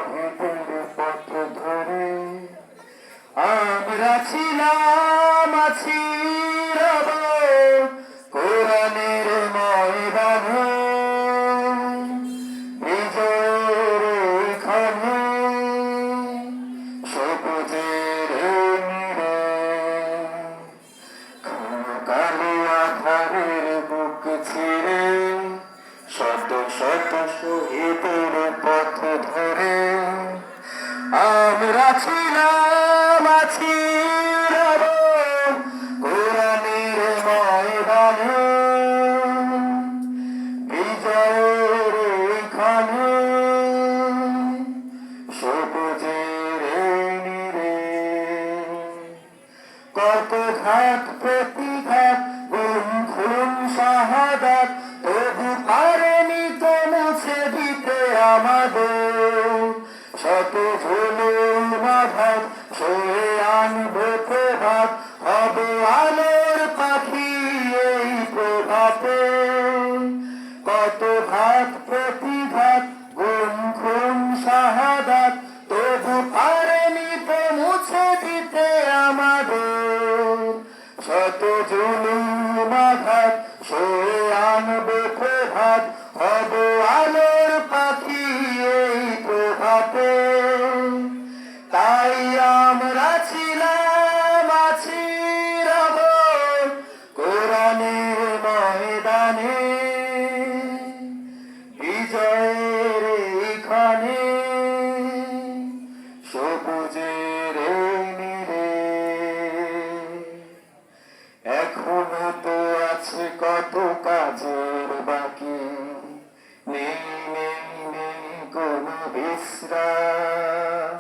শহীদের পথ ধরে আমরা ছিলাম আছি রব কোরআনের ময়দানে বিজয়ের এখানে সবুজের নীড়ে কালো আধারের বুক ছিঁড়ে শত শত শহীদের পথ ধরে আমরা ছিলাম আছি রব কোরআনের ময়দানে বিজয়ের এখানে সবুজের নীড়ে কত ঘাত প্রতিঘাত গুম খুন শাহাদাত তবু পারেনি তো মুছে দিতে আমাদের শত জুলুম আঘাত সয়ে আনবে প্রভাত হবে আলোর পাখি এই প্রভাতে কত ঘাত প্রতিঘাত গুম খুন শাহাদাত তবু পারেনি তো মুছে দিতে আমাদের শত জুলুম আঘাত সয়ে আনবে প্রভাত হবে আলোর পাখি এই প্রভাতে তাই আমরা ছিলাম আছি রব কোরআনের ময়দানে বিজয়ের এখানে সবুজের নীড়ে এখনো তো আছে কত কাজের বাকি নেই নেই নেই কোনো বিশ্রাম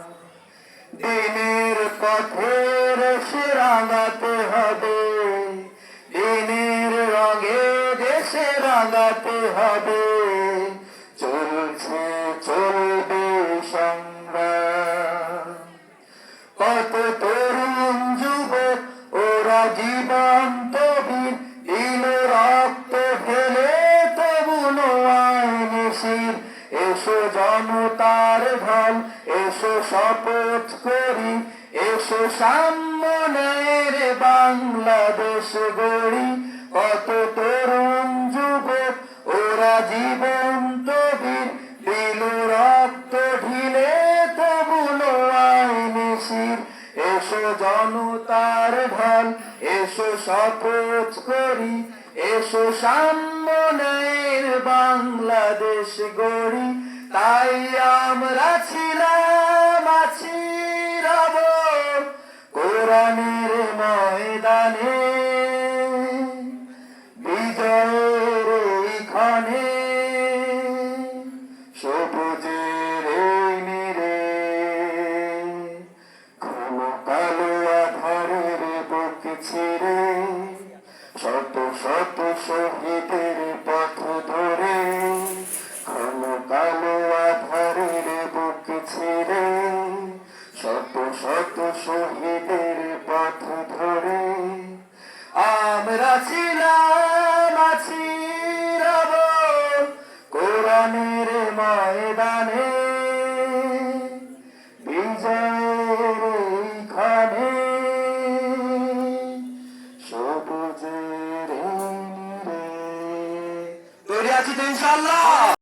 দিনের পথের সে রাঙাতে হবে দিনের রঙে দেশে রাঙাতে হবে চলছে চলবে সংগ্রাম কত তরুণ যুবক ওরা জীবন্ত বীর দিল রক্ত ঢেলে তবু আইনি শির এসো জনতার ঢল এসো শপথ করি এসো সামনের বাংলাদেশ গড়ি কত তরুণ যুবক ওরা জীবন্ত বীর দিল রক্ত ঢিলে তবু আইনি শির এসো জনতার ঢল এসো শপথ করি এসো সামনের বাংলাদেশ গড়ি তাই আমরা ছিলাম আছি রব কোরআনের ময়দানে বিজয়ের এখানে সবুজের নীড়ে ঘন কালো আধারের বুক ছিঁড়ে শত শত শহীদের পথ ধরে ঘন কালো আধারের বুক ছিঁড়ে শত শত শহীদের পথ ধরে আমরা ছিলাম আছি রব কোরআনের ময়দানে বিজয়ের এখানে সবুজের নীড়ে তৈরি আছি তো ইনশাআল্লাহ।